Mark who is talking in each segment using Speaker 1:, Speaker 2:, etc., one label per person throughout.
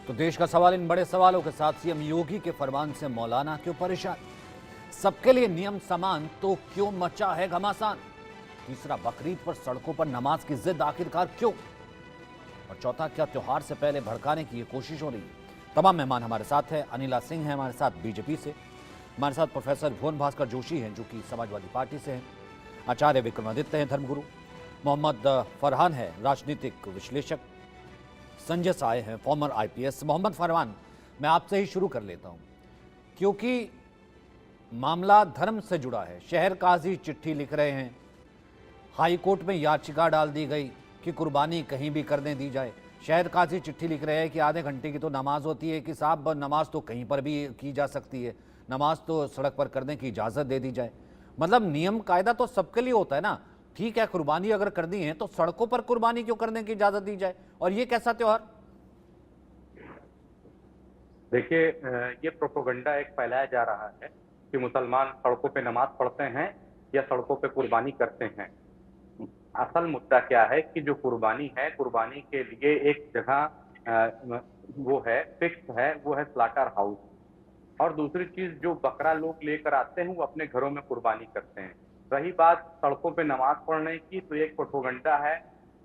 Speaker 1: तो देश का सवाल इन बड़े सवालों के साथ सीएम योगी के फरमान से मौलाना क्यों परेशान? सबके लिए नियम समान तो क्यों मचा है घमासान? तीसरा, बकरीद पर सड़कों पर नमाज की जिद आखिरकार क्यों? और चौथा, क्या त्योहार से पहले भड़काने की ये कोशिश हो रही है? तमाम मेहमान हमारे साथ हैं। अनिला सिंह हैं हमारे साथ बीजेपी से, हमारे साथ प्रोफेसर भुवन भास्कर जोशी हैं जो कि समाजवादी पार्टी से हैं, आचार्य विक्रमादित्य हैं धर्मगुरु, मोहम्मद फरहान है राजनीतिक विश्लेषक, संजय साय हैं फॉर्मर आईपीएस। मोहम्मद फरहान, मैं आपसे ही शुरू कर लेता हूं क्योंकि मामला धर्म से जुड़ा है। शहर काजी चिट्ठी लिख रहे हैं, हाई कोर्ट में याचिका डाल दी गई कि कुर्बानी कहीं भी करने दी जाए। शहर काजी चिट्ठी लिख रहे हैं कि आधे घंटे की तो नमाज होती है, कि साहब नमाज तो कहीं पर भी की जा सकती है, नमाज तो सड़क पर करने की इजाज़त दे दी जाए। मतलब नियम कायदा तो सबके लिए होता है ना। ठीक है, कुर्बानी अगर कर दी है तो सड़कों पर कुर्बानी क्यों करने की इजाज़त दी जाए? और ये कैसा त्योहार?
Speaker 2: देखिए, ये प्रोपोगंडा एक फैलाया जा रहा है कि मुसलमान सड़कों पे नमाज पढ़ते हैं या सड़कों पे कुर्बानी करते हैं। असल मुद्दा क्या है कि जो कुर्बानी है, कुर्बानी के लिए एक जगह वो है, फिक्स है, वो है स्लाटर हाउस। और दूसरी चीज, जो बकरा लोग लेकर आते हैं वो अपने घरों में कुर्बानी करते हैं। रही बात सड़कों पे नमाज पढ़ने की, तो एक प्रोपोगंडा है,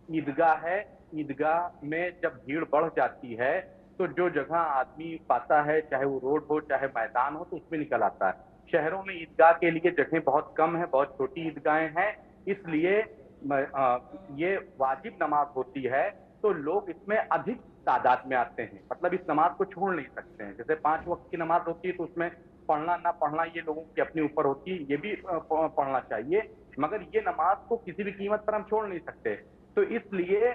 Speaker 2: ईदगाह है। ईदगाह में जब भीड़ बढ़ जाती है तो जो जगह आदमी पाता है, चाहे वो रोड हो चाहे मैदान हो, तो उसमें निकल आता है। शहरों में ईदगाह के लिए जगह बहुत कम है, बहुत छोटी ईदगाहें हैं, इसलिए ये वाजिब नमाज होती है तो लोग इसमें अधिक तादाद में आते हैं। मतलब इस नमाज को छोड़ नहीं सकते हैं। जैसे 5 वक्त की नमाज होती है तो उसमें पढ़ना ना पढ़ना ये लोगों की अपने ऊपर होती है, ये भी पढ़ना चाहिए, मगर ये नमाज को किसी भी कीमत पर हम छोड़ नहीं सकते। तो इसलिए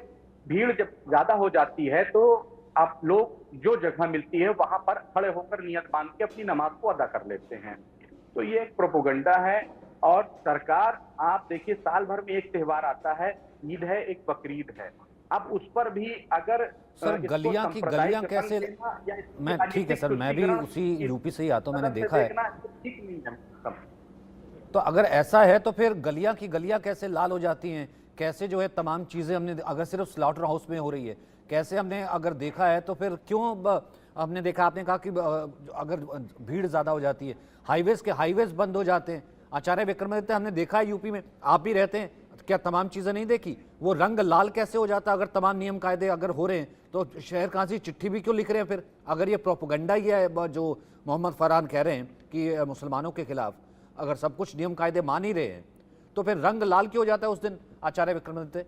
Speaker 2: भीड़ जब ज्यादा हो जाती है तो आप लोग जो जगह मिलती है वहां पर खड़े होकर नियत बांध के अपनी नमाज को अदा कर लेते हैं। तो ये एक प्रोपोगंडा है। और सरकार, आप देखिए, साल भर में एक त्योहार आता है, ईद है, एक बकरीद है। अब उस पर भी अगर
Speaker 1: सर गलियां की गलियां कैसे? मैं ठीक है सर, मैं भी उसी यूपी से ही आता हूं, मैंने देखा है।
Speaker 2: ठीक नहीं है।
Speaker 1: तो अगर ऐसा है तो फिर गलियां की गलियां कैसे लाल हो जाती हैं? कैसे जो है तमाम चीज़ें हमने, अगर सिर्फ स्लॉटर हाउस में हो रही है, कैसे हमने अगर देखा है तो फिर क्यों हमने देखा, आपने कहा कि अगर भीड़ ज़्यादा हो जाती है, हाईवेज बंद हो जाते हैं। आचार्य विक्रमादित्य, हमने देखा है यूपी में, आप भी रहते हैं, क्या तमाम चीज़ें नहीं देखी? वो रंग लाल कैसे हो जाता? अगर तमाम नियम कायदे अगर हो रहे हैं तो शहर काजी चिट्ठी भी क्यों लिख रहे हैं? फिर अगर ये प्रोपोगंडा ही है जो मोहम्मद फरहान कह रहे हैं कि मुसलमानों के खिलाफ, अगर सब कुछ नियम कायदे मान ही रहे हैं तो फिर रंग लाल क्यों हो जाता है उस दिन? आचार्य विक्रमादित्य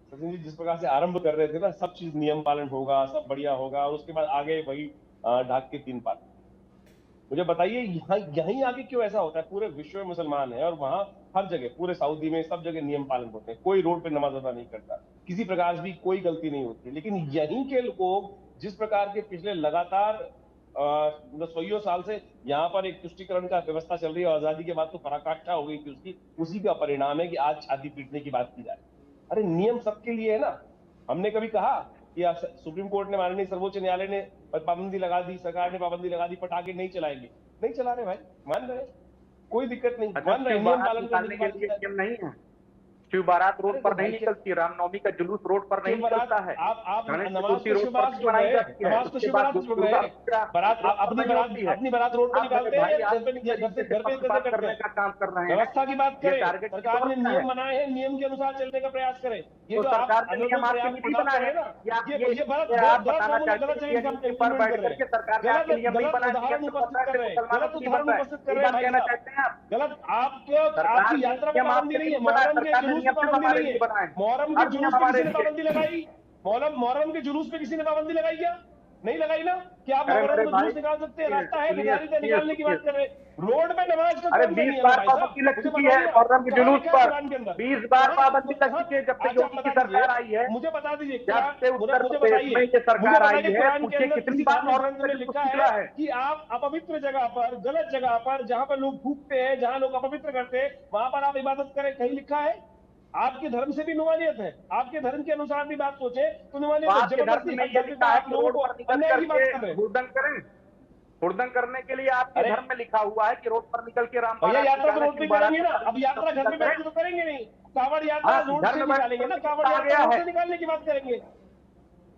Speaker 3: सचिन जी जिस प्रकार से आरंभ कर रहे थे ना, सब चीज नियम पालन होगा, सब बढ़िया होगा, और उसके बाद आगे वही ढाक के 3 पात। मुझे बताइए, यहाँ यहीं आगे क्यों ऐसा होता है? पूरे विश्व में मुसलमान है और वहां हर जगह, पूरे सऊदी में सब जगह नियम पालन होते हैं, कोई रोड पे नमाज अदा नहीं करता, किसी प्रकार की कोई गलती नहीं होती। लेकिन यहीं के लोग जिस प्रकार के पिछले लगातार मतलब 100 साल से यहाँ पर एक तुष्टीकरण का व्यवस्था चल रही है, आजादी के बाद तो पराकाष्ठा हो गई थी उसकी, उसी का परिणाम है कि आज छाती पीटने की बात की जा रही है। अरे नियम सबके लिए है ना। हमने कभी कहा कि सुप्रीम कोर्ट ने, माननीय सर्वोच्च न्यायालय ने पाबंदी लगा दी, सरकार ने पाबंदी लगा दी, पटाखे नहीं चलाएंगे, नहीं चला रहे भाई, मान रहे, कोई दिक्कत नहीं, मान रहे, नियम पालन करने की बात
Speaker 2: नियम नहीं है। शिव बारात रोड पर नहीं निकलती, रामनवमी का जुलूस रोड पर नहीं निकलता है।
Speaker 3: आप नमाज तो शिव बारात छोड़ रहे हैं, नमाज तो शिव बारात छोड़ रहे हैं, बारात अपनी बारात रोड पर निकालते हैं, घर पे करने का काम कर रहे हैं। व्यवस्था की बात करें, सरकार ने नियम बनाए हैं, नियम के अनुसार चलने का प्रयास करें। ये जो सरकार ने नियम आपके लिए बनाए हैं ना, ये गलत गलत आपकी यात्रा में पाबंदी नहीं है, मुहर्रम के जुलूस पे पाबंदी नहीं है, मुहर्रम के जुलूस पे किसी ने पाबंदी लगाई? मुहर्रम के जुलूस पे किसी ने पाबंदी लगाई क्या? नहीं लगाई ना। कि आप मुहर्रम में जुलूस निकाल सकते हैं, रास्ता है, निकालने की बात कर रहे हैं। रोड पे नमाज का
Speaker 2: 20 बार पाबंदी लग चुकी है मुहर्रम के जुलूस पर, 20 बार पाबंदी लग चुकी है जब से योगी की सरकार आई है।
Speaker 3: मुझे बता दीजिए,
Speaker 2: जब से उत्तर प्रदेश में ये सरकार आई है, पूछिए कितनी बार मुहर्रम में
Speaker 3: लिखा है कि आप अपवित्र जगह पर, गलत जगह पर, जहां पर लोग थूकते हैं, जहां लोग अपवित्र करते हैं, वहां पर आप इबादत करें, कहीं लिखा है? आपके धर्म से भी नुमानियत है, आपके धर्म के अनुसार भी बात सोचे तो नुमानियत है। जबरदस्ती आप लोगों को अन्याय की बात कर रहे हैं।
Speaker 2: हुड़दंग करने के लिए आपके धर्म में लिखा हुआ है कि रोड पर निकल के राम
Speaker 3: यात्रा तो रोड पे करेंगे ना। अब यात्रा घर में बैठ के तो करेंगे नहीं, कांवड़ यात्रा रोड से निकालेंगे ना, कांवड़ यात्रा रोड से निकालने की बात करेंगे।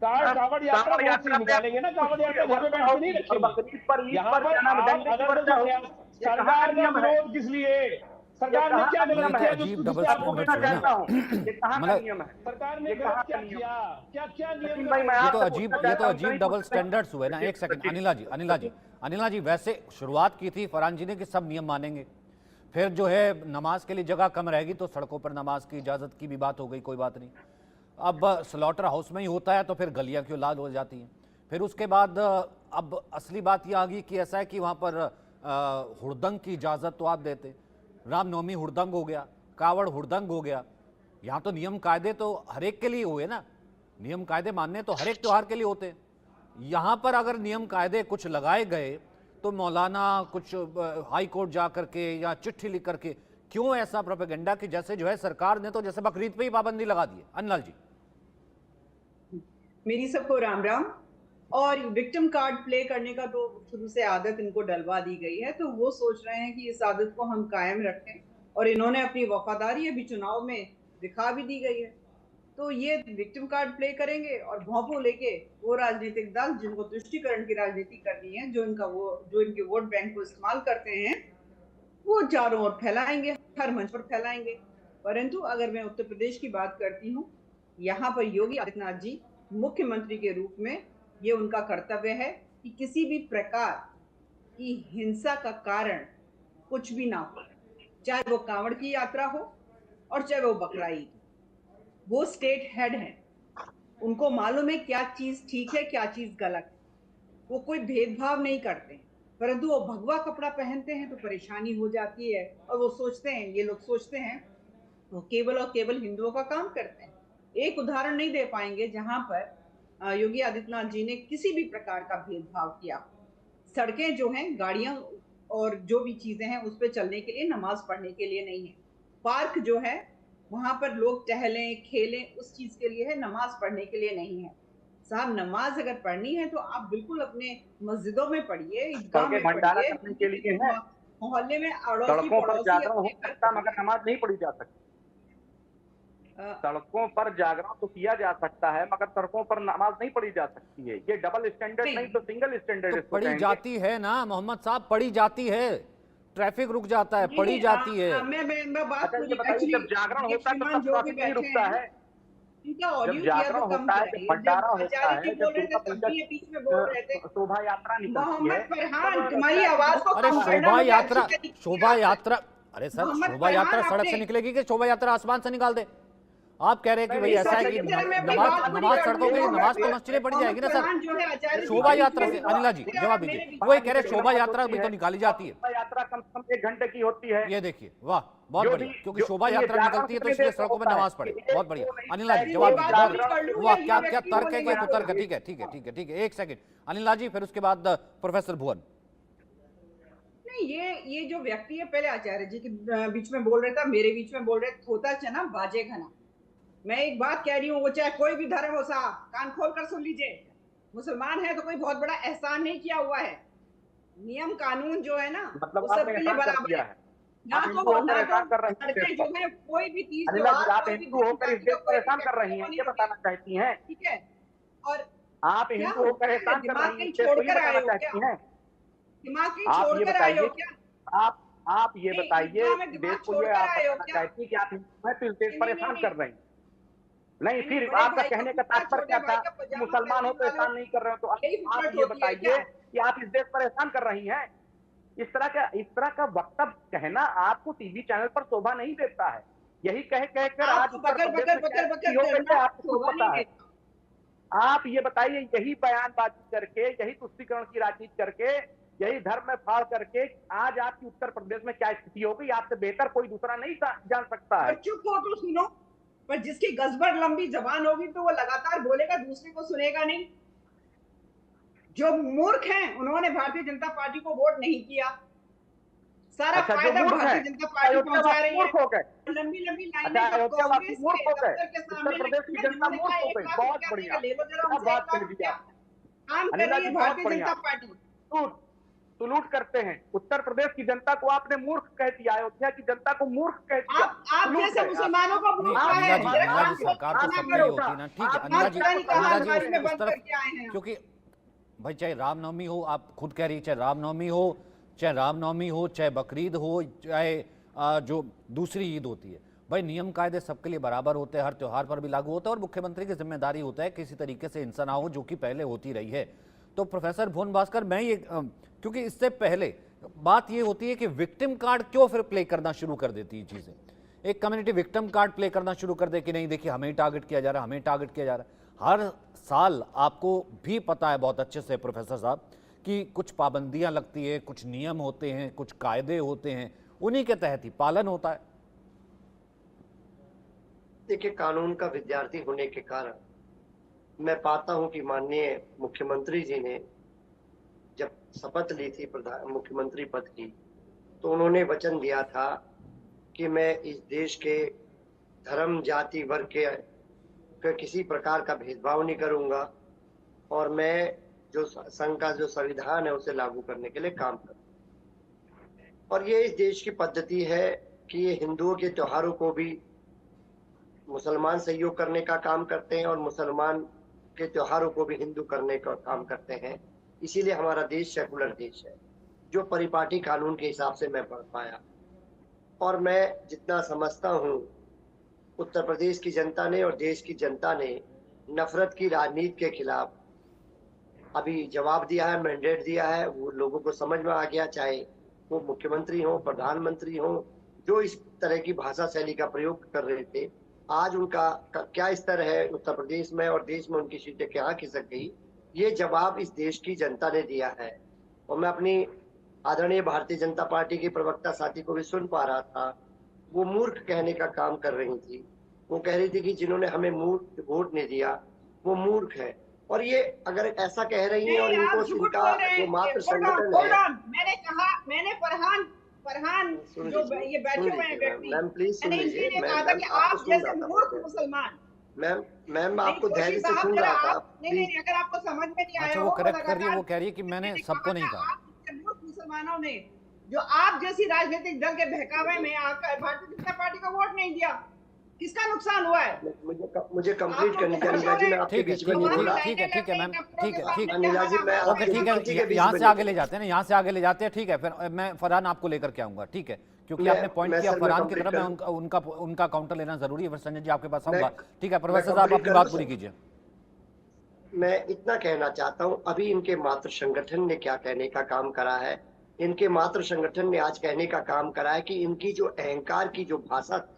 Speaker 3: कावड़ यात्रा बहुत सी निकालेंगे ना, कावड़ यात्रा घर में बैठ के नहीं रखेंगे। यहाँ पर अगर तो सरकार ने विरोध किस लिए, सरकार ने क्या गलत किया जो
Speaker 1: डबल
Speaker 3: आपको
Speaker 1: स्टैंडर्ड्स हो गए ना।
Speaker 2: ये कहाँ का नियम है?
Speaker 3: सरकार ने गलत क्या किया, क्या क्या नियम
Speaker 1: ये तो अजीब डबल स्टैंडर्ड्स हुए ना। एक सेकंड अनिला जी वैसे शुरुआत की थी फरहान जी ने कि सब नियम मानेंगे, फिर जो है नमाज के लिए जगह कम रहेगी तो सड़कों पर नमाज की इजाजत की भी बात हो गई, कोई बात नहीं। अब स्लॉटर हाउस में ही होता है तो फिर गलियां क्यों लाल हो जाती हैं। फिर उसके बाद अब असली बात यह आ गई कि ऐसा है कि वहाँ पर हुड़दंग की इजाज़त तो आप देते, रामनवमी हुड़दंग हो गया, कावड़ हुड़दंग हो गया। यहाँ तो नियम कायदे तो हर एक के लिए हुए ना, नियम कायदे मानने तो हर एक त्यौहार के लिए होते हैं। यहाँ पर अगर नियम कायदे कुछ लगाए गए तो मौलाना कुछ हाई कोर्ट जा करके या चिट्ठी लिख करके क्यों ऐसा प्रोपेगेंडा कि जैसे जो है सरकार ने तो जैसे बकरीद पे ही पाबंदी लगा दी है। अनलाल जी,
Speaker 4: मेरी सबको राम राम। और विक्टिम कार्ड प्ले करने का तो शुरू से आदत इनको डलवा दी गई है, तो वो सोच रहे हैं कि इस आदत को हम कायम रखें, और इन्होंने अपनी वफादारी अभी चुनाव में दिखा भी दी गई है। तो ये विक्टिम कार्ड प्ले करेंगे और भौंपू लेके वो राजनीतिक दल जिनको तुष्टीकरण की राजनीति करनी है, जो इनके वोट बैंक को इस्तेमाल करते हैं, वो चारों ओर फैलाएंगे, हर मंच पर फैलाएंगे। परंतु अगर मैं उत्तर प्रदेश की बात करती हूँ, यहाँ पर योगी आदित्यनाथ जी मुख्यमंत्री के रूप में ये उनका कर्तव्य है कि किसी भी प्रकार की हिंसा का कारण कुछ भी ना हो, चाहे वो कांवड़ की यात्रा हो और चाहे वो बकरा ईद। वो स्टेट हेड हैं, उनको मालूम है क्या चीज ठीक है क्या चीज गलत है। वो कोई भेदभाव नहीं करते हैं, परंतु वो भगवा कपड़ा पहनते हैं तो परेशानी हो जाती है, और वो सोचते हैं, ये लोग सोचते हैं वो केवल और केवल हिंदुओं का काम करते हैं। एक उदाहरण नहीं दे पाएंगे जहां पर योगी आदित्यनाथ जी ने किसी भी प्रकार का भेदभाव किया। सड़कें जो हैं, गाड़ियां और जो भी चीजें हैं उस पर चलने के लिए, नमाज पढ़ने के लिए नहीं है। पार्क जो है वहां पर लोग टहलें खेलें, उस चीज के लिए है, नमाज पढ़ने के लिए नहीं है। साहब, नमाज अगर पढ़नी है तो आप बिल्कुल अपने मस्जिदों में पढ़िए, ईदगाह में पढ़िए, मोहल्ले में अड़ोसी पड़ोसी
Speaker 2: मगर नमाज नहीं पढ़ी जा सकती। सड़कों पर जागरण तो किया जा सकता है मगर सड़कों पर नमाज नहीं पढ़ी जा सकती है। ये डबल स्टैंडर्ड नहीं तो सिंगल स्टैंडर्ड
Speaker 1: तो पढ़ी जाती है ना मोहम्मद साहब, पढ़ी जाती है, ट्रैफिक रुक जाता है, पढ़ी जाती है।
Speaker 4: मैं बात
Speaker 2: जब जागरण होता है तो ट्रैफिक नहीं रुकता है, जब जागरण होता है, जब भंडारा होता है, जब शोभा यात्रा निकलती है।
Speaker 4: तुम्हारी आवाज को
Speaker 1: अरे शोभा यात्रा अरे सर, शोभा यात्रा सड़क से निकलेगी कि शोभा यात्रा आसमान से निकाल दे? आप कह रहे हैं कि भाई ऐसा है कि नमाज सड़कों के लिए, नमाज तो मस्जिदें पड़ी जाएगी ना सर, शोभा यात्रा से। अनिला जी जवाब दीजिए, वो कह रहे शोभा यात्रा भी तो निकाली जाती है।
Speaker 2: यात्रा कम से कम 1 घंटे की होती है।
Speaker 1: ये देखिए, वाह, बहुत बढ़िया, क्योंकि शोभा यात्रा निकलती है तो इसलिए सड़कों पर नमाज पढ़े। बहुत बढ़िया अनिला जी, जवाब दीजिए। वाह, क्या क्या तर्क है, क्या कुतर्क है। ठीक है ठीक है ठीक है ठीक है, एक सेकंड अनिला जी, फिर उसके बाद प्रोफेसर भुवन।
Speaker 4: नहीं, ये जो व्यक्ति है, पहले आचार्य जी के बीच में बोल रहा था, मेरे बीच में बोल रहे, थोता चना बाजे घना। मैं एक बात कह रही हूँ, वो चाहे कोई भी धर्म हो साहब, कान खोल कर सुन लीजिए। मुसलमान है तो कोई बहुत बड़ा एहसान नहीं किया हुआ है। नियम कानून जो है ना,
Speaker 2: मतलब
Speaker 4: वो सबके लिए बराबर है। ना तो सड़कें जो है कोई भी तीज
Speaker 2: आप हिंदू होकर इस देश को परेशान कर रही हैं, ये बताना चाहती हैं?
Speaker 4: ठीक है, और
Speaker 2: आप हिंदू होकर परेशान कर रही हैं, छोड़कर आए हो क्या?
Speaker 4: दिमाग कहीं छोड़कर आए हो क्या?
Speaker 2: आप ये बताइए, देश को ये चाहती कि आप हिंदू हैं तो इस देश परेशान कर रहे हैं। नहीं, फिर आपका कहने का तात्पर्य क्या था कि मुसलमान हो तो एहसान नहीं कर रहे हो? तो आप ये बताइए कि आप इस देश पर एहसान कर रही हैं। इस तरह का वक्तव्य कहना आपको टीवी चैनल पर शोभा नहीं देता है। यही कह कर आज आपको पता है। आप ये बताइए, यही बयानबाजी करके, यही तुष्टीकरण की राजनीति करके, यही धर्म में फाड़ करके आज आपकी उत्तर प्रदेश में क्या स्थिति होगी, आपसे बेहतर कोई दूसरा नहीं जान सकता है।
Speaker 4: चुप हो तो सुनो, पर जिसकी गजबर लंबी जबान होगी तो वो लगातार बोलेगा, दूसरे को सुनेगा नहीं। जो मूर्ख हैं उन्होंने भारतीय जनता पार्टी को वोट नहीं किया। सारा फायदा भारतीय जनता पार्टी पहुंचा रही है। लंबी लंबी लाइनें कांग्रेस के दफ्तर के सामने लगी है। बहुत बढ़िया, काम कर रही है भारतीय जनता पार्टी।
Speaker 2: सुलूट करते हैं। उत्तर प्रदेश की जनता को आपने मूर्ख कह दिया, अयोध्या की जनता को मूर्ख कह दिया।
Speaker 4: आप
Speaker 2: सुलूट
Speaker 4: जैसे
Speaker 2: गए आप।
Speaker 4: मुसलमानों को
Speaker 1: नहीं
Speaker 4: मूर्ख कहा है,
Speaker 1: अनिला जी सरकार तो सबके लिए होती है ना, ठीक है अनिला जी,
Speaker 4: पता नहीं कहाँ
Speaker 1: अनिला जी
Speaker 4: अलमारी में
Speaker 1: उस
Speaker 4: बंद
Speaker 1: तरफ,
Speaker 4: करके आए हैं।
Speaker 1: क्योंकि भाई चाहे रामनवमी हो, आप खुद कह रही है, चाहे रामनवमी हो, चाहे बकरीद हो, चाहे जो दूसरी ईद होती है, भाई नियम कायदे सबके लिए बराबर होते हैं, हर त्यौहार पर भी लागू होता है, और मुख्यमंत्री की जिम्मेदारी होता है किसी तरीके से हिंसा ना हो, जो कि पहले होती रही है। तो प्रोफेसर भुवन भास्कर, मैं ये क्योंकि इससे पहले बात ये होती है कि विक्टिम कार्ड क्यों फिर प्ले करना शुरू कर देती है चीजें, एक कम्युनिटी विक्टिम कार्ड प्ले करना शुरू कर दे कि नहीं देखिए हमें टारगेट किया जा रहा है, हमें टारगेट किया जा रहा है। हर साल आपको भी पता है बहुत अच्छे से प्रोफेसर साहब कि कुछ पाबंदियां लगती है, कुछ नियम होते हैं, कुछ कायदे होते हैं, उन्हीं के तहत ही पालन होता है।
Speaker 5: देखिए, कानून का विद्यार्थी होने के कारण मैं पाता हूं कि माननीय मुख्यमंत्री जी ने जब शपथ ली थी मुख्यमंत्री पद की, तो उन्होंने वचन दिया था कि मैं इस देश के धर्म, जाति, वर्ग के किसी प्रकार का भेदभाव नहीं करूंगा, और मैं जो संघ का जो संविधान है उसे लागू करने के लिए काम करूंगा। और ये इस देश की पद्धति है कि ये हिंदुओं के त्योहारों को भी मुसलमान सहयोग करने का काम करते हैं, और मुसलमान के त्योहारों को भी हिंदू करने का काम करते हैं। इसीलिए हमारा देश सेकुलर देश है, जो परिपाटी कानून के हिसाब से मैं पढ़ पाया। और मैं जितना समझता हूँ, उत्तर प्रदेश की जनता ने और देश की जनता ने नफरत की राजनीति के खिलाफ अभी जवाब दिया है, मैंडेट दिया है। वो लोगों को समझ में आ गया, चाहे वो मुख्यमंत्री हो, प्रधानमंत्री हो, जो इस तरह की भाषा शैली का प्रयोग कर रहे थे, आज उनका क्या स्तर है उत्तर प्रदेश में और देश में, उनकी सीटें क्या खिसक गई, ये जवाब इस देश की जनता ने दिया है। और मैं अपनी आदरणीय भारतीय जनता पार्टी के प्रवक्ता साथी को भी सुन पा रहा था, वो मूर्ख कहने का काम कर रही थी। वो कह रही थी कि जिन्होंने हमें मूर्ख वोट नहीं दिया वो मूर्ख है। और ये अगर ऐसा कह रही है और इनको चिंता जो मात्र संगठन है,
Speaker 4: मैंने फरहान जो ये बैठे हुए हैं व्यक्ति,
Speaker 5: मैम प्लीज सुन
Speaker 4: मैंने
Speaker 5: लीजिए।
Speaker 4: इसलिए कहा था कि आप जैसे मूर्ख मुसलमान।
Speaker 5: मैम आपको धैर्य से सुन रहा था।
Speaker 4: नहीं, अगर आपको समझ में नहीं आया,
Speaker 1: अच्छा वो करेक्ट कर रही है, वो कह रही है कि मैंने सबको नहीं कहा।
Speaker 4: मूर्ख मुसलमानों ने जो आप जैसी राजनीतिक दल के बहकावे में आकर भारतीय जनता पार्टी को वोट नहीं दिया, किसका नुकसान हुआ है?
Speaker 5: मुझे कंप्लीट करनी चाहिए। अनिला जी, मैं आपके बीच में नहीं बोला।
Speaker 1: ठीक है मैम, ठीक
Speaker 5: अनिला जी, मैं
Speaker 1: ओके, ठीक है, यहाँ से आगे ले जाते हैं ना, यहाँ से आगे ले जाते हैं। ठीक है, फिर मैं फरहान आपको लेकर के आऊंगा, ठीक है, क्योंकि आपने पॉइंट किया फरहान की तरफ, मैं उनका काउंटर लेना जरूरी है। फिर संजय जी आपके पास आऊंगा। ठीक है प्रोफेसर साहब, अपनी बात पूरी कीजिए।
Speaker 5: मैं इतना कहना चाहता हूं, अभी इनके मातृ संगठन ने क्या कहने का काम करा है। इनके मातृ संगठन ने आज कहने का काम करा है कि इनकी जो अहंकार की जो भाषा थी,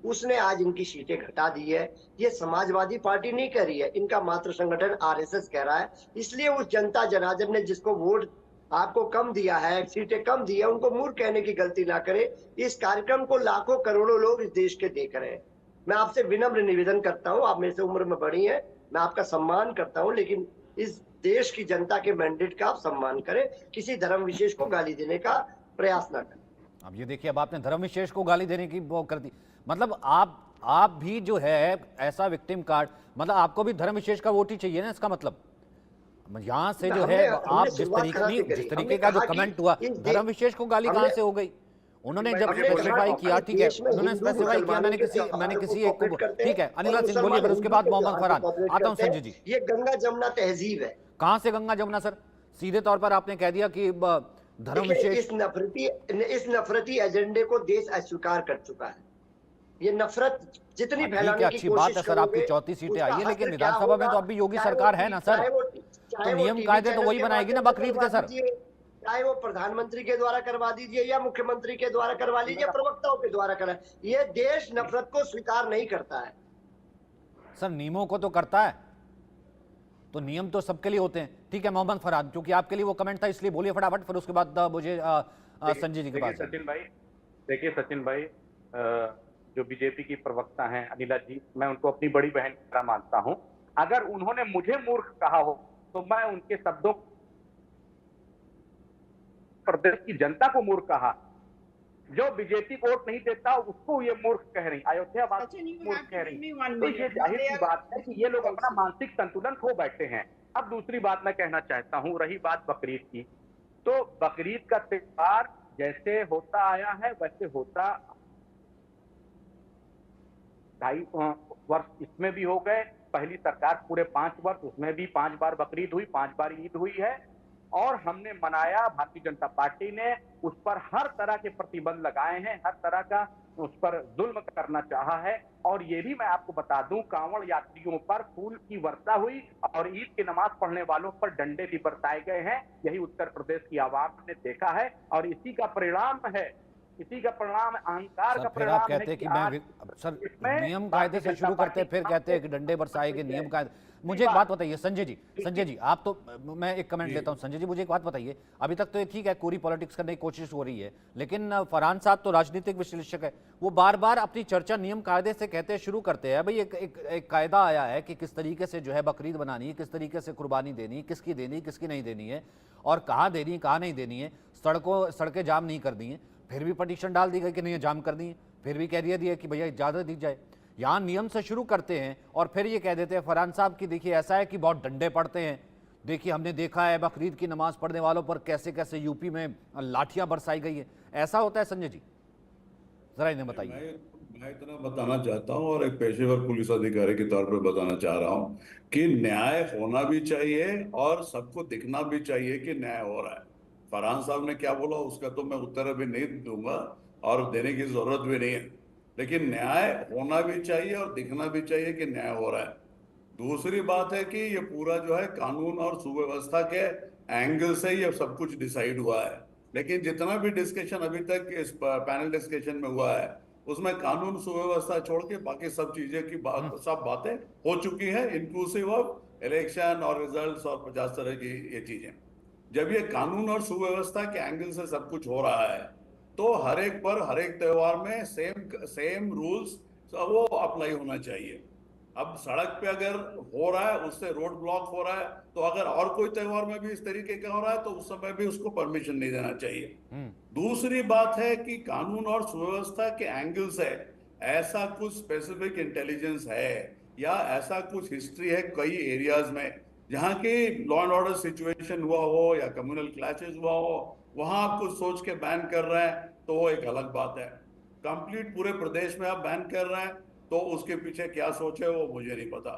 Speaker 5: उसने आज इनकी सीटें घटा दी है। ये समाजवादी पार्टी नहीं कह रही है, इनका मातृ संगठन आरएसएस कह रहा है। इसलिए उस जनता जनार्दन ने जिसको वोट आपको कम दिया है, सीटें कम दी है, उनको मूर्ख कहने की गलती ना करे। इस कार्यक्रम को लाखों करोड़ों लोग इस देश के देख रहे हैं। मैं आपसे विनम्र निवेदन करता हूं, आप मेरे से उम्र में बड़ी हैं, मैं आपका सम्मान करता हूं, लेकिन इस देश की जनता के मैंडेट का आप सम्मान करें, किसी धर्म विशेष को गाली देने का प्रयास ना करें।
Speaker 1: अब ये देखिए, अब आपने धर्म विशेष को गाली देने की वो कर दी। मतलब आप भी जो है ऐसा विक्टिम कार्ड, मतलब आपको भी धर्म विशेष का वोट ही चाहिए ना, इसका मतलब यहाँ से जो है आप जिस तरीके का जो कमेंट हुआ, धर्म विशेष को गाली कहां से हो गई? उन्होंने जब स्पेसिफाई किया, ठीक है, उन्होंने स्पेसिफाई किया, मैंने किसी एक को, ठीक है, अनिला सिंह बोलिए, फिर उसके बाद मोहम्मद फरहान। आता हूं संजय जी।
Speaker 5: ये गंगा जमुना तहजीब है।
Speaker 1: कहां से गंगा जमुना सर? सीधे तौर पर आपने कह दिया कि धर्म विशेष।
Speaker 5: इस नफरती एजेंडे को देश अस्वीकार कर चुका है। ये नफरत जितनी फैलाने की
Speaker 1: अच्छी बात है सर, आपकी 34 सीटें आई है, लेकिन विधानसभा में तो अब भी योगी सरकार है ना सर, तो नियम कायदे तो वही बनाएगी ना बकरीद के सर।
Speaker 5: चाहे वो प्रधानमंत्री के द्वारा करवा दीजिए या मुख्यमंत्री के द्वारा करवा लीजिए, प्रवक्ताओं के द्वारा करा, ये देश नफरत को स्वीकार नहीं करता है।
Speaker 1: सर नियमों को तो करता है, तो नियम तो सबके लिए होते हैं। ठीक है मोहम्मद फरहान, क्योंकि आपके लिए वो कमेंट था इसलिए बोलिए फटाफट, फिर उसके बाद मुझे संजय जी के पास।
Speaker 2: देखिए सचिन भाई, जो बीजेपी की प्रवक्ता हैं अनिला जी, मैं उनको अपनी बड़ी बहन की तरह मानता हूं। अगर उन्होंने मुझे मूर्ख कहा हो तो मैं उनके शब्दों प्रदेश की जनता को मूर्ख कहा। जो बीजेपी वोट नहीं देता उसको ये मूर्ख कह रही, अयोध्या बात मूर्ख कह रही। तो ये जाहिर सी बात है कि ये लोग अपना मानसिक संतुलन खो बैठे हैं। अब दूसरी बात मैं कहना चाहता हूं, रही बात बकरीद की, तो बकरीद का त्योहार जैसे होता आया है वैसे होता 2.5 वर्ष इसमें भी हो गए। पहली सरकार पूरे 5 वर्ष, उसमें भी 5 बार बकरीद हुई, 5 बार ईद हुई है और हमने मनाया। भारतीय जनता पार्टी ने उस पर हर तरह के प्रतिबंध लगाए हैं, हर तरह का उस पर जुल्म करना चाहा है। और ये भी मैं आपको बता दूं, कांवड़ यात्रियों पर फूल की वर्षा हुई और ईद की नमाज पढ़ने वालों पर डंडे भी बरसाए गए हैं। यही उत्तर प्रदेश की आवाम ने देखा है और इसी का परिणाम है, इसी का परिणाम अहंकार का
Speaker 1: सर फिर आप
Speaker 2: परिणाम है
Speaker 1: कहते हैं कि
Speaker 2: आज
Speaker 1: मैं सर
Speaker 2: इसमें
Speaker 1: नियम कायदे से शुरू करते हैं, फिर कहते हैं कि डंडे बरसाएंगे नियम कायदे। मुझे एक बात बताइए संजय जी, आप तो मैं एक कमेंट लेता हूं। संजय जी मुझे एक बात बताइए, अभी तक तो ये ठीक है पूरी पॉलिटिक्स करने की कोशिश हो रही है, लेकिन फरहान साहब तो राजनीतिक विश्लेषक है, वो बार बार अपनी चर्चा नियम कायदे से कहते शुरू करते हैं। भाई एक कायदा आया है कि किस तरीके से जो है बकरीद बनानी है, किस तरीके से कुर्बानी देनी है, किसकी नहीं देनी है और कहाँ देनी है कहाँ नहीं देनी है, सड़कें जाम नहीं कर दी हैं, फिर भी पटिशन डाल दी गई कि नहीं जाम कर दी है, फिर भी कह दिया कि भैया इजाजत दी जाए। यहाँ नियम से शुरू करते हैं और फिर ये कह देते हैं फरहान साहब की देखिए ऐसा है कि बहुत डंडे पड़ते हैं, देखिए हमने देखा है बकरीद की नमाज पढ़ने वालों पर कैसे कैसे यूपी में लाठियां बरसाई गई है। ऐसा होता है संजय जी, जरा इन्हें बताइए।
Speaker 6: मैं इतना बताना चाहता हूँ और एक पेशेवर पुलिस अधिकारी के तौर पर बताना चाह रहा हूँ कि न्याय होना भी चाहिए और सबको दिखना भी चाहिए कि न्याय हो रहा है। फरहान साहब ने क्या बोला उसका तो मैं उत्तर अभी नहीं दूंगा और देने की जरूरत भी नहीं है, लेकिन न्याय होना भी चाहिए और दिखना भी चाहिए कि न्याय हो रहा है। दूसरी बात है कि ये पूरा जो है कानून और सुव्यवस्था के एंगल से ये सब कुछ डिसाइड हुआ है, लेकिन जितना भी डिस्कशन अभी तक इस पैनल डिस्कशन में हुआ है उसमें कानून सुव्यवस्था छोड़ के बाकी सब चीजें की सब बातें हो चुकी है, इंक्लूसिव ऑफ इलेक्शन और रिजल्ट्स और 50 तरह की ये चीजें। जब ये कानून और सुव्यवस्था के एंगल से सब कुछ हो रहा है तो हर एक पर हर एक त्योहार में सेम रूल्स वो अप्लाई होना चाहिए। अब सड़क पे अगर हो रहा है उससे रोड ब्लॉक हो रहा है, तो अगर और कोई त्योहार में भी इस तरीके का हो रहा है तो उस समय भी उसको परमिशन नहीं देना चाहिए। दूसरी बात है कि कानून और सुव्यवस्था के एंगल से ऐसा कुछ स्पेसिफिक इंटेलिजेंस है या ऐसा कुछ हिस्ट्री है कई एरियाज में जहाँ की लॉ एंड ऑर्डर सिचुएशन हुआ हो या कम्युनल क्लैशेस हुआ हो, वहां आप कुछ सोच के बैन कर रहे हैं तो वो एक अलग बात है। कंप्लीट पूरे प्रदेश में आप बैन कर रहे हैं तो उसके पीछे क्या सोच है वो मुझे नहीं पता।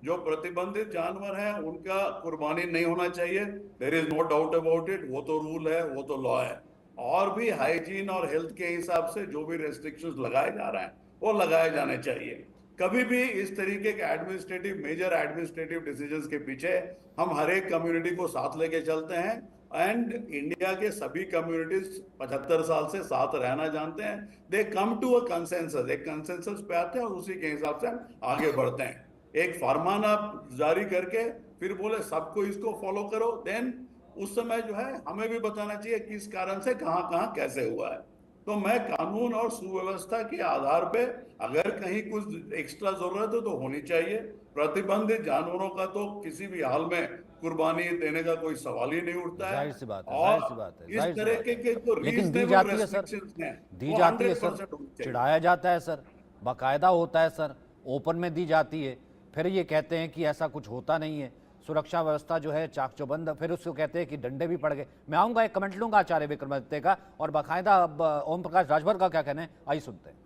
Speaker 6: जो प्रतिबंधित जानवर हैं उनका कुर्बानी नहीं होना चाहिए, there is no doubt about it, वो तो रूल है, वो तो लॉ है। और भी हाइजीन और हेल्थ के हिसाब से जो भी रेस्ट्रिक्शंस लगाए जा रहे हैं वो लगाए जाने चाहिए। कभी भी इस तरीके के मेजर एडमिनिस्ट्रेटिव डिसीजंस के पीछे हम हर एक कम्युनिटी को साथ लेके चलते हैं एंड इंडिया के सभी कम्युनिटीज 75 साल से साथ रहना जानते हैं। दे कम टू अ कंसेंसस, एक कंसेंसस पे आते हैं और उसी के हिसाब से हम आगे बढ़ते हैं। एक फरमान आप जारी करके फिर बोले सबको इसको फॉलो करो, देन उस समय जो है हमें भी बताना चाहिए किस कारण से कहां कैसे हुआ है। तो मैं कानून और सुव्यवस्था के आधार पे अगर कहीं कुछ एक्स्ट्रा जरूरत है तो होनी चाहिए। प्रतिबंधित जानवरों का तो किसी भी हाल में कुर्बानी देने का कोई सवाल ही नहीं उठता है।
Speaker 1: जाहिर सी बात है,
Speaker 6: और इस तरह के जो
Speaker 1: लेकिन दी
Speaker 6: रीजनेबल
Speaker 1: जाती है सर,
Speaker 6: रेस्ट्रिक्शंस हैं
Speaker 1: दी
Speaker 6: वो
Speaker 1: जाती है
Speaker 6: 100%
Speaker 1: सर,
Speaker 6: होनी चाहिए।
Speaker 1: चिढ़ाया जाता है सर, बाकायदा होता है सर, ओपन में दी जाती है, फिर ये कहते हैं कि ऐसा कुछ होता नहीं है, सुरक्षा व्यवस्था जो है चाक चौबंद, फिर उसको कहते हैं कि डंडे भी पड़ गए। मैं आऊंगा एक कमेंट लूंगा आचार्य विक्रमादित्य का और बाकायदा अब ओम प्रकाश राजभर का क्या कहना है, आइए सुनते हैं।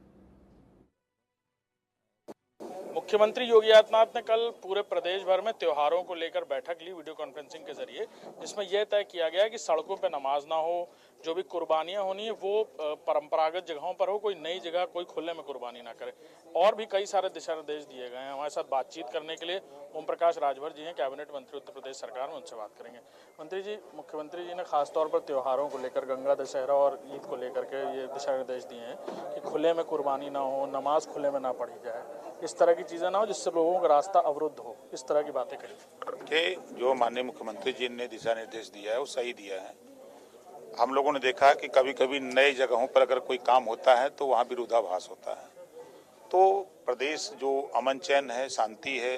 Speaker 7: मुख्यमंत्री योगी आदित्यनाथ ने कल पूरे प्रदेश भर में त्योहारों को लेकर बैठक ली वीडियो कॉन्फ्रेंसिंग के जरिए, जिसमें यह तय किया गया कि सड़कों पर नमाज ना हो, जो भी कुर्बानियां होनी है वो परंपरागत जगहों पर हो, कोई नई जगह कोई खुले में कुर्बानी ना करे। और भी कई सारे दिशा निर्देश दिए गए हैं। हमारे साथ बातचीत करने के लिए ओम प्रकाश राजभर जी हैं, कैबिनेट मंत्री उत्तर प्रदेश सरकार में, उनसे बात करेंगे। मंत्री जी, मुख्यमंत्री जी ने खासतौर पर त्योहारों को लेकर, गंगा दशहरा और ईद को लेकर के ये दिशा निर्देश दिए हैं कि खुले में कुर्बानी ना हो, नमाज खुले में ना पढ़ी जाए, इस तरह की चीज़ें ना हो जिससे लोगों का रास्ता अवरुद्ध हो, इस तरह की बातें कही
Speaker 8: कि जो माननीय मुख्यमंत्री जी ने दिशा निर्देश दिया है वो सही दिया है। हम लोगों ने देखा कि कभी कभी नई जगहों पर अगर कोई काम होता है तो वहाँ विरोधाभास होता है। तो प्रदेश जो अमन चैन है, शांति है,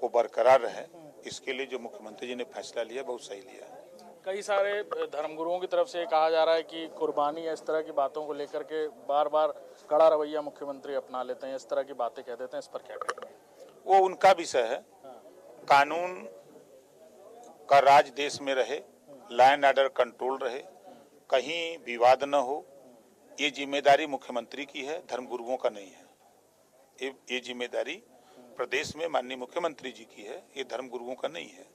Speaker 8: वो बरकरार रहे, इसके लिए जो मुख्यमंत्री जी ने फैसला लिया बहुत सही लिया है।
Speaker 7: कई सारे धर्मगुरुओं की तरफ से कहा जा रहा है कि कुर्बानी इस तरह की बातों को लेकर के बार बार कड़ा रवैया मुख्यमंत्री अपना लेते हैं, इस तरह की बातें कह देते हैं, इस पर क्या कहेंगे?
Speaker 8: वो उनका विषय है। कानून का राज देश में रहे, लॉ एंड ऑर्डर कंट्रोल रहे, कहीं विवाद न हो, ये जिम्मेदारी मुख्यमंत्री की है, धर्मगुरुओं का नहीं है। ये जिम्मेदारी प्रदेश में माननीय मुख्यमंत्री जी की है, ये धर्मगुरुओं का नहीं है।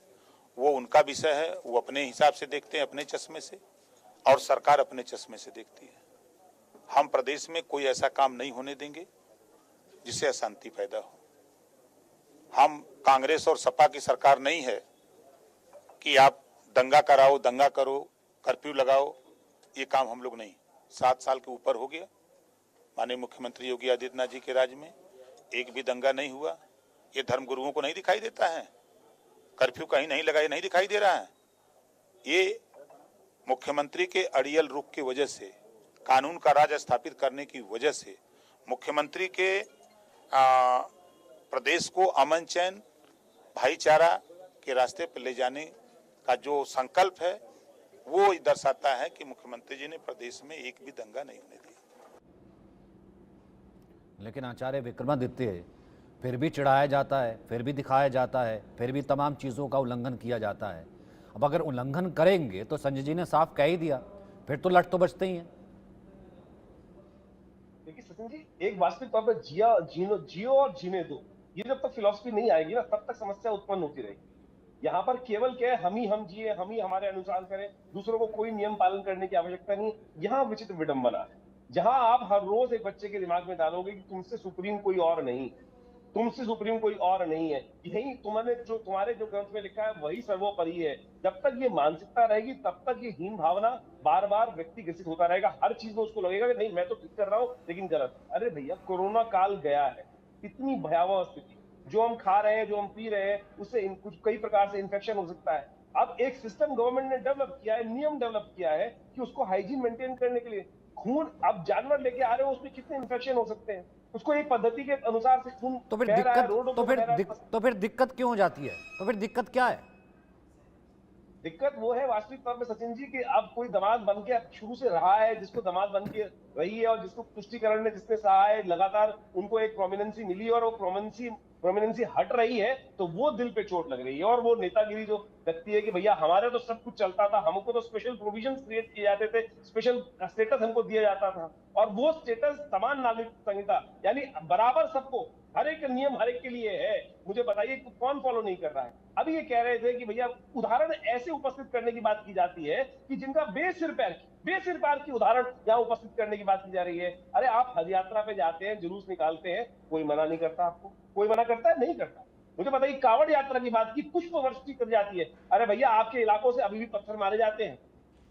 Speaker 8: वो उनका विषय है, वो अपने हिसाब से देखते हैं, अपने चश्मे से, और सरकार अपने चश्मे से देखती है। हम प्रदेश में कोई ऐसा काम नहीं होने देंगे जिससे अशांति पैदा हो। हम कांग्रेस और सपा की सरकार नहीं है कि आप दंगा कराओ, दंगा करो, कर्फ्यू लगाओ, ये काम हम लोग नहीं। 7 साल के ऊपर हो गया माननीय मुख्यमंत्री योगी आदित्यनाथ जी के राज में, एक भी दंगा नहीं हुआ। ये धर्मगुरुओं को नहीं दिखाई देता है? कर्फ्यू कहीं नहीं लगा, ये नहीं दिखाई दे रहा है? ये मुख्यमंत्री के अड़ियल रुख की वजह से, कानून का राज स्थापित करने की वजह से, मुख्यमंत्री के प्रदेश को अमन चैन भाईचारा के रास्ते पर ले जाने का जो संकल्प है, वो दर्शाता है कि मुख्यमंत्री जी ने प्रदेश में एक भी दंगा नहीं होने दिया।
Speaker 1: लेकिन आचार्य विक्रमादित्य, फिर भी चिढ़ाया जाता है, फिर भी दिखाया जाता है, फिर भी तमाम चीज़ों का उल्लंघन किया जाता है। अब अगर उल्लंघन करेंगे तो संजय जी ने साफ कह ही दिया, फिर तो लट तो बचते ही हैं।
Speaker 3: देखिए सचिन जी, एक वास्तविक तौर पर जियो और जीने दो, ये जब तक फिलॉसफी नहीं आएगी ना, तब तक समस्या उत्पन्न होती रहेगी। यहाँ पर केवल क्या है, हम जिए, हम ही हमारे अनुसार करें, दूसरों को कोई नियम पालन करने की आवश्यकता नहीं। यहाँ विचित्र विडंबना है, जहां आप हर रोज एक बच्चे के दिमाग में डालोगे कि तुमसे सुप्रीम कोई और नहीं, तुमसे सुप्रीम कोई और नहीं है, यही तुम्हारे जो ग्रंथ में लिखा है वही सर्वोपरि है। जब तक ये मानसिकता रहेगी तब तक ये हीन भावना बार बार व्यक्ति ग्रसित होता रहेगा। हर चीज में उसको लगेगा कि नहीं मैं तो ठीक कर रहा हूँ लेकिन गलत। अरे भैया, कोरोना काल गया है, इतनी भयावह स्थिति, जो हम खा रहे हैं, जो हम पी रहे हैं, उससे कुछ कई प्रकार से इन्फेक्शन हो सकता है। अब एक सिस्टम गवर्नमेंट ने डेवलप किया है, नियम डेवलप किया है कि उसको हाइजीन मेंटेन करने के लिए खून अब जानवर लेके आ रहे हो, उसमें कितने इन्फेक्शन हो सकते हैं, उसको एक पद्धति के अनुसार से खून
Speaker 1: तो फिर
Speaker 3: बह रहा है,
Speaker 1: दिक्कत
Speaker 3: रोडों
Speaker 1: तो
Speaker 3: पे
Speaker 1: फिर
Speaker 3: बह रहा है।
Speaker 1: तो फिर दिक्कत क्यों हो जाती है? तो फिर दिक्कत क्या है?
Speaker 3: दिक्कत वो है वास्तविक तौर पे सचिन जी कि अब कोई दामाद बन के शुरू से रहा है, जिसको दामाद बन के रही है और जिसको पुष्टिकरण ने जिसने सहा है, लगातार उनको एक प्रोमिनेंसी मिली और वो प्रोमिनेंसी हट रही है, तो वो दिल पे चोट लग रही है। और वो नेतागिरी जो लगती है कि भैया हमारे तो सब कुछ चलता था, हमको तो स्पेशल प्रोविजन क्रिएट किए जाते थे, स्पेशल स्टेटस हमको दिया जाता था, और वो स्टेटस समान नागरिक संहिता यानी बराबर सबको, हर एक नियम हर एक के लिए है। मुझे बताइए कौन फॉलो नहीं कर रहा है? अभी ये कह रहे थे कि भैया उदाहरण ऐसे उपस्थित करने की बात की जाती है कि जिनका बेसिर पैर की उदाहरण यहाँ उपस्थित करने की बात की जा रही है। अरे आप हज यात्रा पे जाते हैं, जुलूस निकालते हैं, कोई मना नहीं करता आपको? कोई मना करता है? नहीं करता। मुझे बताइए, कांवड़ यात्रा की बात की, पुष्प वर्षी कर जाती है, अरे भैया आपके इलाकों से अभी भी पत्थर मारे जाते हैं।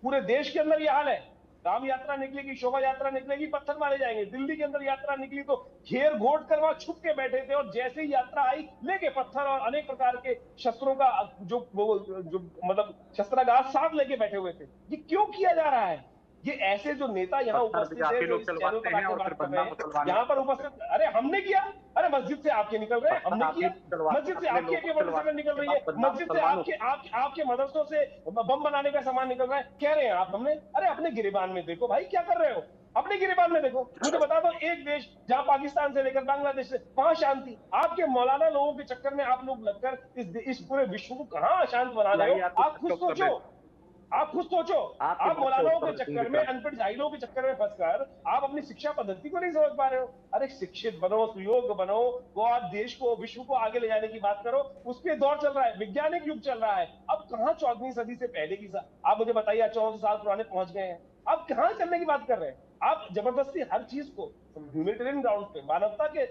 Speaker 3: पूरे देश के अंदर यह हाल है। राम यात्रा निकलेगी, शोभा यात्रा निकलेगी, पत्थर मारे जाएंगे। दिल्ली के अंदर यात्रा निकली तो घेर घोट कर वहां छुप के बैठे थे, और जैसे ही यात्रा आई लेके पत्थर और अनेक प्रकार के शस्त्रों का जो मतलब शस्त्रागार साथ लेके बैठे हुए थे। ये क्यों किया जा रहा है? ये ऐसे जो नेता यहाँ उपस्थित है, जो इस चैनल पर आके बात कर रहे हैं, यहाँ पर उपस्थित, अरे हमने किया, अरे मस्जिद से आपके निकल रहे हैं, हमने किया, मस्जिद से आपकी मोटरसाइकिल निकल रही है, मस्जिद से आपके मदरसों से बम बनाने का सामान निकल रहा है, कह रहे हैं आप हमने। अरे अपने गिरेबान में देखो भाई, क्या कर रहे हो? अपने गिरेबान में देखो। मुझे बता दो, एक देश जहां पाकिस्तान से लेकर बांग्लादेश से वहां शांति, आपके मौलाना लोगों के चक्कर में आप लोग लगकर इस पूरे विश्व को कहां अशांत बना रहे हो? आप खुद सोचो, आप मौलानाओं के चक्कर में, अनपढ़ जाहिलों के चक्कर में फंसकर आप अपनी शिक्षा पद्धति को नहीं समझ पा रहे हो। अरे शिक्षित बनो, सुयोग्य बनो, वो आप देश को, विश्व को आगे ले जाने की बात करो। उसके दौर चल रहा है, वैज्ञानिक युग चल रहा है। अब कहां 14वीं सदी से पहले की आप मुझे बताइए, 1400 साल पुराने पहुंच गए हैं, आप कहां करने की बात कर रहे हैं? आप जबरदस्ती हर चीज को ह्यूमैनिटेरियन ग्राउंड पे, मानवता के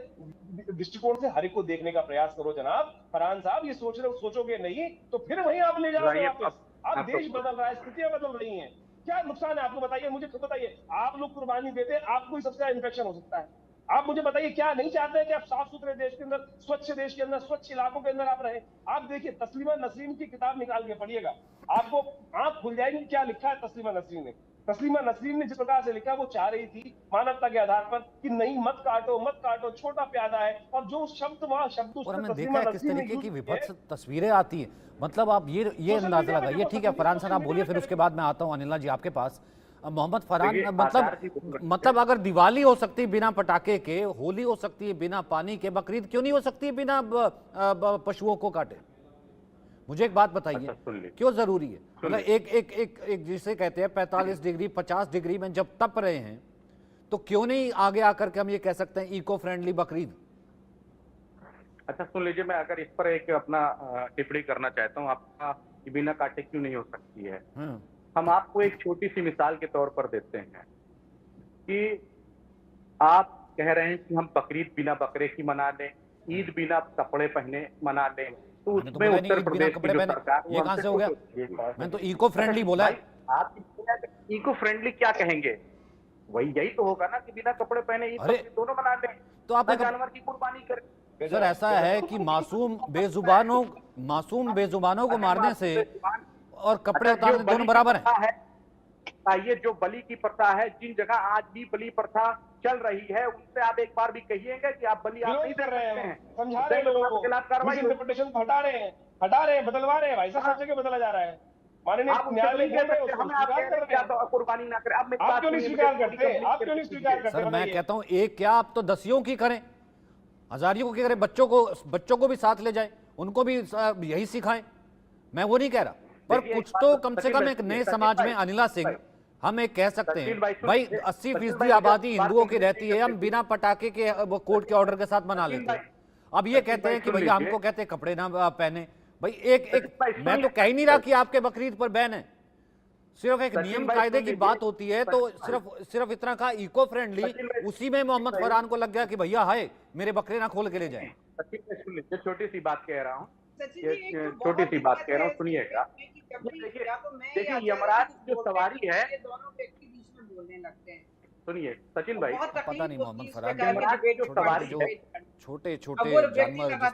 Speaker 3: दृष्टिकोण से हर एक को देखने का प्रयास करो। जनाब फरहान साहब, ये सोचोगे नहीं तो फिर वहीं आप ले जाओगे वापस। अब देश बदल रहा है, स्थितियां बदल रही हैं, क्या नुकसान है आपको बताइए, मुझे खुद बताइए। आप लोग कुर्बानी देते हैं, आपको ही सबसे ज्यादा इन्फेक्शन हो सकता है। आप मुझे बताइए, क्या नहीं चाहते हैं कि आप साफ सुथरे देश के अंदर, स्वच्छ देश के अंदर, स्वच्छ इलाकों के अंदर आप रहे? आप देखिए, तस्लीमा नसरीन की किताब निकाल के पढ़िएगा, आपको आंख खुल जाएगी क्या लिखा है तस्लीमा नसरीन ने। तस्लीमा नसरीन ने जिस प्रकार से लिखा, वो चाह रही थी मानवता के आधार पर कि नहीं, मत काटो, छोटा प्यादा है, और जो शब्द वहां शब्द
Speaker 1: और हमने देखा है किस तरीके की विभत्स तस्वीरें आती हैं। मतलब आप ये अंदाजा लगाइए। ठीक है फरहान सर, आप बोलिए, फिर उसके बाद मैं आता हूँ अनिला जी आपके पास। मोहम्मद फरहान, मतलब अगर दिवाली हो सकती है बिना पटाखे के, होली हो सकती है बिना पानी के, बकरीद क्यों नहीं हो सकती है बिना पशुओं को काटे? मुझे एक बात बताइए,
Speaker 2: अच्छा, सुन लीजिए।
Speaker 1: क्यों जरूरी है?
Speaker 2: सुन
Speaker 1: मतलब एक एक एक एक जिसे कहते हैं 45 डिग्री 50 डिग्री में जब तप रहे हैं, तो क्यों नहीं आगे आकर के हम ये कह सकते हैं इको फ्रेंडली बकरीद?
Speaker 2: अच्छा सुन लीजिए, मैं अगर इस पर एक अपना टिप्पणी करना चाहता हूँ। आपका कि बिना काटे क्यों नहीं हो सकती है। हम आपको एक छोटी सी मिसाल के तौर पर देते हैं कि आप कह रहे हैं कि हम बकरीद बिना बकरे की मना लें, ईद बिना कपड़े पहने मना लें, तो
Speaker 1: मैंने तो
Speaker 2: उसमें
Speaker 1: बोला नहीं
Speaker 2: उत्तर
Speaker 1: ईद बिना
Speaker 2: प्रदेश
Speaker 1: कपड़े
Speaker 2: की जो
Speaker 1: पहने,
Speaker 2: सरकार
Speaker 1: ये कहां से हो गया? मैंने तो इको फ्रेंडली बोला है।
Speaker 2: आप इको फ्रेंडली क्या कहेंगे? वही यही तो होगा ना कि बिना कपड़े पहने ईद
Speaker 1: अरे,
Speaker 2: बकरीद दोनों मना लें,
Speaker 1: तो आपने
Speaker 2: जानवर की कुर्बानी करें।
Speaker 1: सर ऐसा है कि मासूम बेजुबानों को मारने से और कपड़े उतारने दोनों बराबर हैं।
Speaker 2: ये जो बलि की प्रथा है, जिन जगह आज भी बलि प्रथा चल रही है, उनसे आप एक बार भी कहिएंगे कि आप बलि आप नहीं
Speaker 3: कर रहे हैं, समझा
Speaker 2: हैं,
Speaker 3: रहे हैं लोगों को,
Speaker 2: खिलाफ कार्रवाई
Speaker 3: मिसइंटरप्रिटेशन हटा रहे हैं, बदलवा रहे हैं भाई साहब, सब जगह बदला जा रहा है। माननीय न्यायालय बोल रहे हैं, उसको स्वीकार कर रहे हैं।
Speaker 2: कुर्बानी ना करें।
Speaker 3: आप क्यों नहीं स्वीकार करते? आप क्यों नहीं स्वीकार करते?
Speaker 1: सर मैं कहता हूं एक क्या, आप तो दसियों की करें, हजारियों की करें, बच्चों को भी साथ ले जाए, उनको भी यही सिखाएं। मैं वो नहीं कह रहा, पर कुछ तो कम से कम एक नए समाज में अनिला सिंह हम एक कह सकते हैं भाई 80% आबादी हिंदुओं की रहती है, हम बिना पटाखे के वो कोर्ट के ऑर्डर के साथ मना लेते हैं। अब ये कहते हैं कि भैया हमको कहते हैं कपड़े ना पहने। भाई एक मैं तो कह ही नहीं रहा कि आपके बकरीद पर बैन है, सिर्फ एक नियम कायदे की बात होती है। तो सिर्फ इतना कहा इको फ्रेंडली, उसी में मोहम्मद फरहान को लग गया कि भैया हाय मेरे बकरे ना खोल के ले जाए।
Speaker 2: छोटी सी बात कह रहा हूँ,
Speaker 4: छोटी सी बात कह रहा हूँ,
Speaker 2: सुनिएगा। देखिए यमराज जो सवारी है,
Speaker 4: दोनों व्यक्ति बीच में बोलने लगते हैं।
Speaker 2: सुनिए सचिन भाई,
Speaker 1: पता नहीं मोहम्मद फरहान
Speaker 2: जो सवारी है,
Speaker 1: छोटे छोटे जानवर